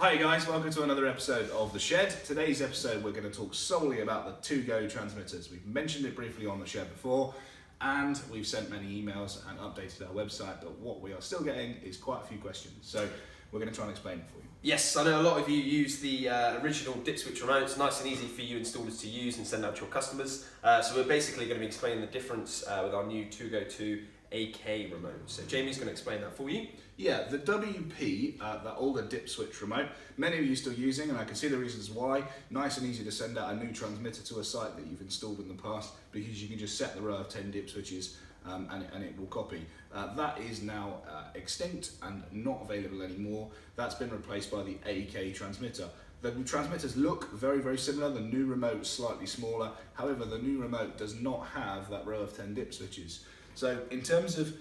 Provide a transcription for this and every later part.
Hi guys, welcome to another episode of The Shed. Today's episode we're going to talk solely about the TO.GO transmitters. We've mentioned it briefly on The Shed before and we've sent many emails and updated our website, but what we are still getting is quite a few questions. So we're going to try and explain it for you. Yes, I know a lot of you use the original dip switch remotes, nice and easy for you installers to use and send out to your customers. So we're basically going to be explaining the difference with our new TO.GO remote. So Jamie's going to explain that for you. Yeah, the WP, that older dip switch remote, many of you are still using, and I can see the reasons why. Nice and easy to send out a new transmitter to a site that you've installed in the past, because you can just set the row of 10 dip switches and it will copy. That is now extinct and not available anymore. That's been replaced by the AK transmitter. The transmitters look very, very similar. The new remote is slightly smaller. However, the new remote does not have that row of 10 dip switches. So in terms of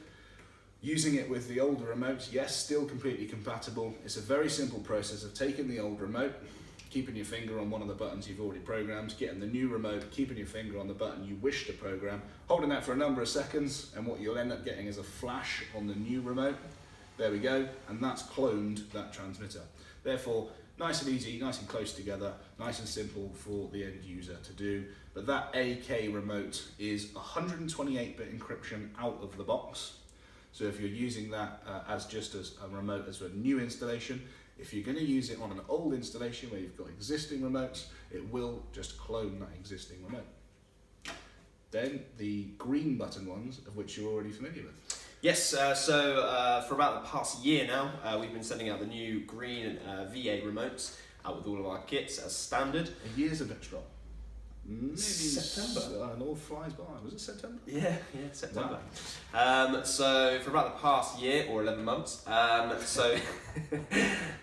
using it with the older remotes, yes, still completely compatible. It's a very simple process of taking the old remote, keeping your finger on one of the buttons you've already programmed, getting the new remote, keeping your finger on the button you wish to program, holding that for a number of seconds, and what you'll end up getting is a flash on the new remote. There we go, and that's cloned that transmitter. Therefore, nice and easy, nice and close together, nice and simple for the end user to do. But that AK remote is 128-bit encryption out of the box. So if you're using that as just as a remote as a new installation, if you're going to use it on an old installation where you've got existing remotes, it will just clone that existing remote. Then the green button ones, of which you're already familiar with. Yes, so for about the past year now, we've been sending out the new green VA remotes out with all of our kits as standard. A year's a bit strong. Maybe September. It all flies by. Was it September? Yeah, September. Wow. So for about the past year or 11 months, so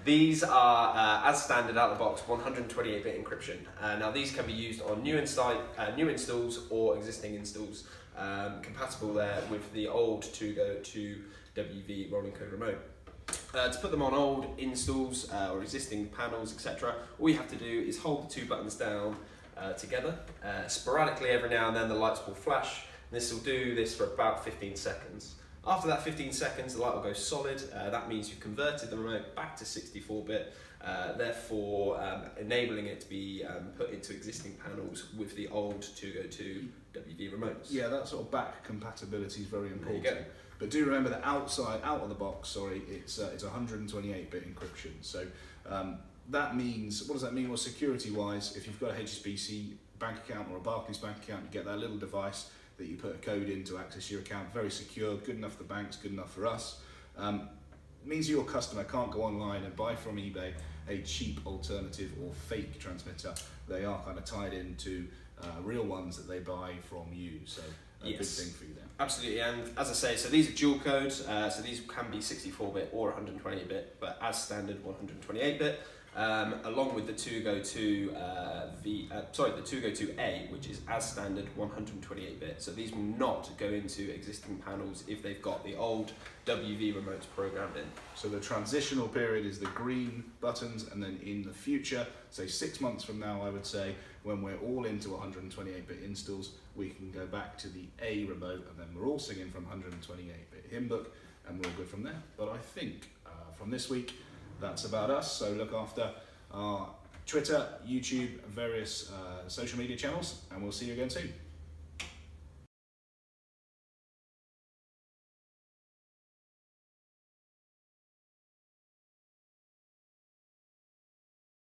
these are as standard out of the box 128-bit encryption. Now these can be used on new installs or existing installs, compatible there with the old TO.GOWP rolling code remote. To put them on old installs or existing panels, etc., all you have to do is hold the two buttons down together. Sporadically every now and then the lights will flash. This will do this for about 15 seconds. After that 15 seconds the light will go solid. That means you've converted the remote back to 64-bit, therefore enabling it to be put into existing panels with the old TO.GOWP remotes. Yeah, that sort of back compatibility is very important. But do remember that out of the box, it's 128-bit encryption. So that means, what does that mean? Well, security-wise, if you've got a HSBC bank account or a Barclays bank account, you get that little device that you put a code in to access your account. Very secure, good enough for the banks, good enough for us. It means your customer can't go online and buy from eBay a cheap alternative or fake transmitter. They are kind of tied into real ones that they buy from you. So a good thing for you there. Absolutely, and as I say, so these are dual codes, so these can be 64-bit or 128-bit, but as standard 128-bit. Along with the TO.GO A, which is as standard 128-bit. So these will not go into existing panels if they've got the old WV remotes programmed in. So the transitional period is the green buttons, and then in the future, say 6 months from now, I would say, when we're all into 128-bit installs, we can go back to the A remote, and then we're all singing from 128-bit hymn book, and we're all good from there. But I think from this week, that's about us. So look after our Twitter, YouTube, and various social media channels, and we'll see you again soon.